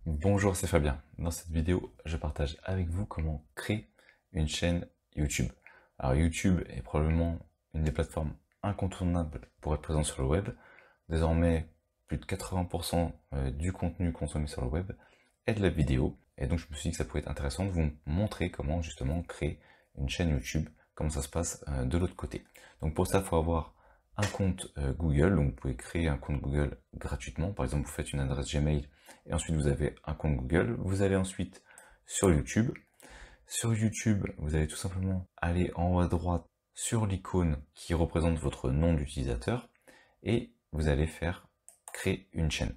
Bonjour, c'est Fabien. Dans cette vidéo, je partage avec vous comment créer une chaîne YouTube. Alors YouTube est probablement une des plateformes incontournables pour être présent sur le web. Désormais, plus de 80% du contenu consommé sur le web est de la vidéo. Et donc je me suis dit que ça pouvait être intéressant de vous montrer comment justement créer une chaîne YouTube, comment ça se passe de l'autre côté. Donc pour ça, il faut avoir un compte Google, donc vous pouvez créer un compte Google gratuitement. Par exemple, vous faites une adresse Gmail et ensuite vous avez un compte Google. Vous allez ensuite sur YouTube. Sur YouTube, vous allez tout simplement aller en haut à droite sur l'icône qui représente votre nom d'utilisateur et vous allez faire créer une chaîne.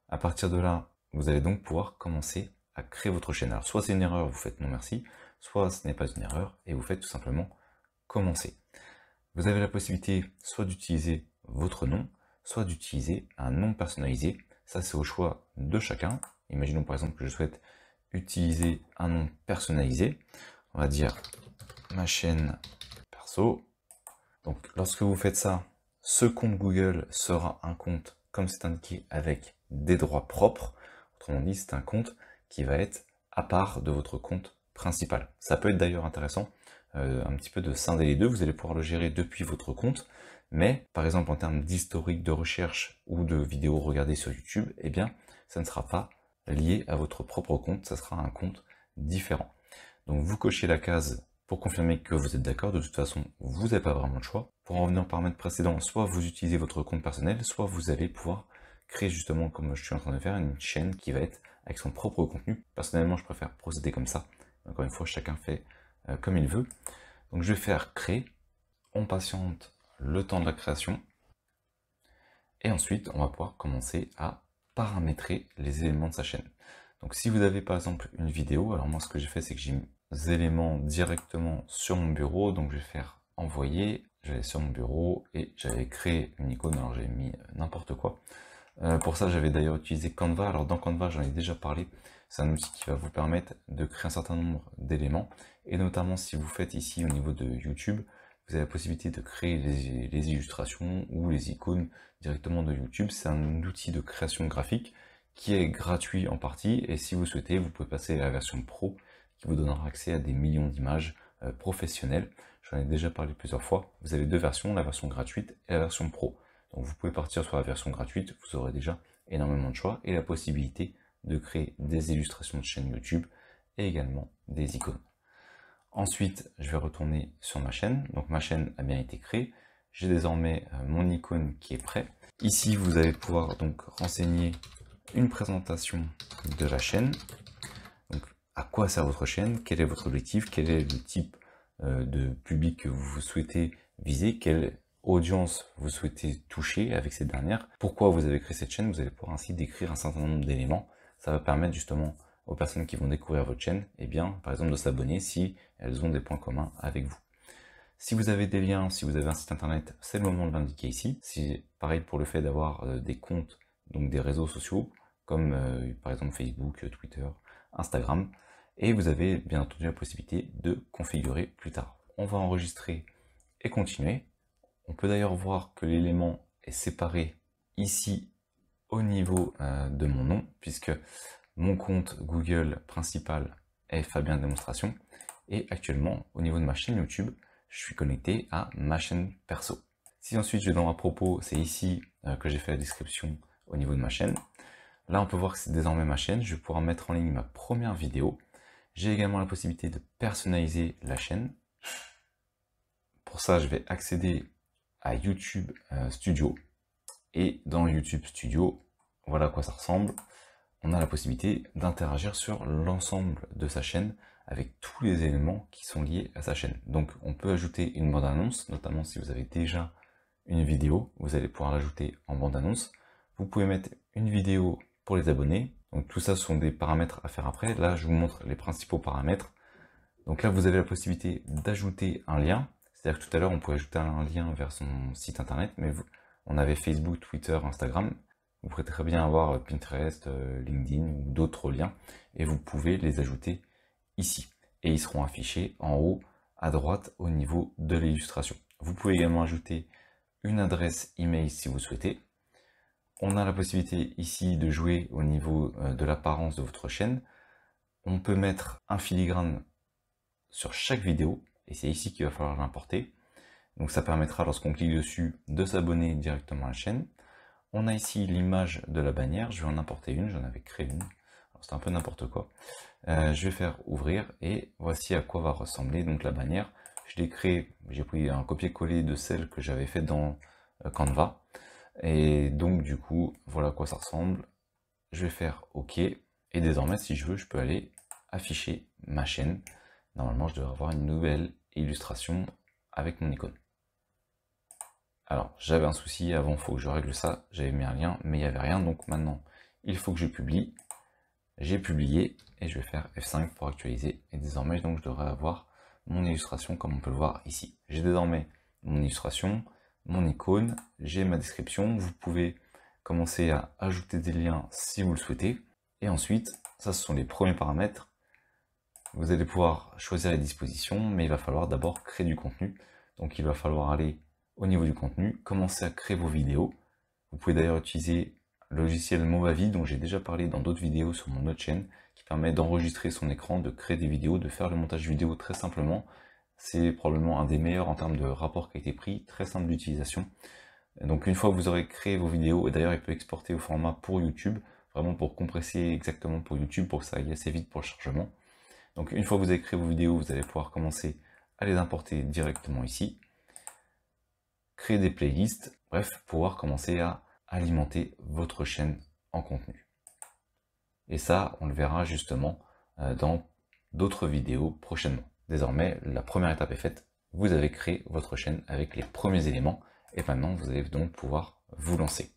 À partir de là, vous allez donc pouvoir commencer à créer votre chaîne. Alors soit c'est une erreur, vous faites non merci, soit ce n'est pas une erreur et vous faites tout simplement commencer. Vous avez la possibilité soit d'utiliser votre nom, soit d'utiliser un nom personnalisé. Ça, c'est au choix de chacun. Imaginons par exemple que je souhaite utiliser un nom personnalisé. On va dire ma chaîne perso. Donc, lorsque vous faites ça, ce compte Google sera un compte, comme c'est indiqué, avec des droits propres. Autrement dit, c'est un compte qui va être à part de votre compte principal. Ça peut être d'ailleurs intéressant un petit peu de scinder les deux, vous allez pouvoir le gérer depuis votre compte, mais par exemple en termes d'historique de recherche ou de vidéos regardées sur YouTube, eh bien ça ne sera pas lié à votre propre compte, ça sera un compte différent. Donc vous cochez la case pour confirmer que vous êtes d'accord, de toute façon vous n'avez pas vraiment le choix. Pour en revenir aux paramètres précédents, soit vous utilisez votre compte personnel, soit vous allez pouvoir créer justement, comme je suis en train de faire, une chaîne qui va être avec son propre contenu. Personnellement, je préfère procéder comme ça. Encore une fois, chacun fait comme il veut. Donc je vais faire créer, on patiente le temps de la création, et ensuite on va pouvoir commencer à paramétrer les éléments de sa chaîne. Donc si vous avez par exemple une vidéo, alors moi ce que j'ai fait c'est que j'ai mis des éléments directement sur mon bureau, donc je vais faire envoyer, j'allais sur mon bureau et j'avais créé une icône, alors j'ai mis n'importe quoi. Pour ça j'avais d'ailleurs utilisé Canva, alors dans Canva j'en ai déjà parlé, c'est un outil qui va vous permettre de créer un certain nombre d'éléments, et notamment si vous faites ici au niveau de YouTube, vous avez la possibilité de créer les illustrations ou les icônes directement de YouTube. C'est un outil de création graphique qui est gratuit en partie, et si vous souhaitez, vous pouvez passer à la version pro qui vous donnera accès à des millions d'images professionnelles. J'en ai déjà parlé plusieurs fois. Vous avez deux versions, la version gratuite et la version pro. Donc vous pouvez partir sur la version gratuite, vous aurez déjà énormément de choix et la possibilité de créer des illustrations de chaîne YouTube et également des icônes. Ensuite, je vais retourner sur ma chaîne. Donc ma chaîne a bien été créée. J'ai désormais mon icône qui est prêt. Ici, vous allez pouvoir donc renseigner une présentation de la chaîne. Donc, à quoi sert votre chaîne? Quel est votre objectif? Quel est le type de public que vous souhaitez viser? Quelle audience vous souhaitez toucher avec cette dernière? Pourquoi vous avez créé cette chaîne? Vous allez pouvoir ainsi décrire un certain nombre d'éléments. Ça va permettre justement aux personnes qui vont découvrir votre chaîne, eh bien, par exemple, de s'abonner si elles ont des points communs avec vous. Si vous avez des liens, si vous avez un site internet, c'est le moment de l'indiquer ici. C'est pareil pour le fait d'avoir des comptes, donc des réseaux sociaux, comme par exemple Facebook, Twitter, Instagram. Et vous avez bien entendu la possibilité de configurer plus tard. On va enregistrer et continuer. On peut d'ailleurs voir que l'élément est séparé ici au niveau de mon nom, puisque mon compte Google principal est Fabien Démonstration, et actuellement, au niveau de ma chaîne YouTube, je suis connecté à ma chaîne perso. Si ensuite je vais dans à propos, c'est ici que j'ai fait la description au niveau de ma chaîne. Là, on peut voir que c'est désormais ma chaîne. Je vais pouvoir mettre en ligne ma première vidéo. J'ai également la possibilité de personnaliser la chaîne. Pour ça, je vais accéder à YouTube Studio. Et dans YouTube Studio, voilà à quoi ça ressemble. On a la possibilité d'interagir sur l'ensemble de sa chaîne avec tous les éléments qui sont liés à sa chaîne. Donc on peut ajouter une bande-annonce, notamment si vous avez déjà une vidéo, vous allez pouvoir l'ajouter en bande-annonce. Vous pouvez mettre une vidéo pour les abonnés. Donc tout ça sont des paramètres à faire après. Là, je vous montre les principaux paramètres. Donc là, vous avez la possibilité d'ajouter un lien. C'est-à-dire que tout à l'heure, on pouvait ajouter un lien vers son site internet, mais on avait Facebook, Twitter, Instagram. Vous pourrez très bien avoir Pinterest, LinkedIn ou d'autres liens, et vous pouvez les ajouter ici. Et ils seront affichés en haut à droite au niveau de l'illustration. Vous pouvez également ajouter une adresse email si vous souhaitez. On a la possibilité ici de jouer au niveau de l'apparence de votre chaîne. On peut mettre un filigrane sur chaque vidéo, et c'est ici qu'il va falloir l'importer. Donc ça permettra, lorsqu'on clique dessus, de s'abonner directement à la chaîne. On a ici l'image de la bannière, je vais en importer une, j'en avais créé une, c'est un peu n'importe quoi. Je vais faire ouvrir, et voici à quoi va ressembler donc la bannière. Je l'ai créée, j'ai pris un copier-coller de celle que j'avais faite dans Canva, et donc du coup, voilà à quoi ça ressemble. Je vais faire OK, et désormais, si je veux, je peux aller afficher ma chaîne. Normalement, je devrais avoir une nouvelle illustration avec mon icône. Alors, j'avais un souci avant, il faut que je règle ça. J'avais mis un lien, mais il n'y avait rien. Donc maintenant, il faut que je publie. J'ai publié, et je vais faire F5 pour actualiser. Et désormais, donc, je devrais avoir mon illustration, comme on peut le voir ici. J'ai désormais mon illustration, mon icône, j'ai ma description. Vous pouvez commencer à ajouter des liens si vous le souhaitez. Et ensuite, ça, ce sont les premiers paramètres. Vous allez pouvoir choisir les dispositions, mais il va falloir d'abord créer du contenu. Donc il va falloir aller au niveau du contenu, commencer à créer vos vidéos. Vous pouvez d'ailleurs utiliser le logiciel Movavi, dont j'ai déjà parlé dans d'autres vidéos sur mon autre chaîne, qui permet d'enregistrer son écran, de créer des vidéos, de faire le montage vidéo très simplement. C'est probablement un des meilleurs en termes de rapport qualité-prix, très simple d'utilisation. Donc une fois que vous aurez créé vos vidéos, et d'ailleurs il peut exporter au format pour YouTube, vraiment pour compresser exactement pour YouTube, pour que ça aille assez vite pour le chargement. Donc une fois que vous avez créé vos vidéos, vous allez pouvoir commencer à les importer directement ici, créer des playlists, bref, pouvoir commencer à alimenter votre chaîne en contenu. Et ça, on le verra justement dans d'autres vidéos prochainement. Désormais, la première étape est faite, vous avez créé votre chaîne avec les premiers éléments, et maintenant vous allez donc pouvoir vous lancer.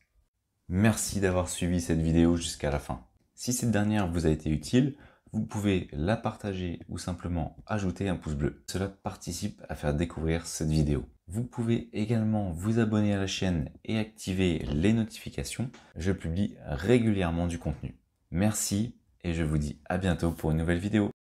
Merci d'avoir suivi cette vidéo jusqu'à la fin. Si cette dernière vous a été utile, vous pouvez la partager ou simplement ajouter un pouce bleu. Cela participe à faire découvrir cette vidéo. Vous pouvez également vous abonner à la chaîne et activer les notifications. Je publie régulièrement du contenu. Merci et je vous dis à bientôt pour une nouvelle vidéo.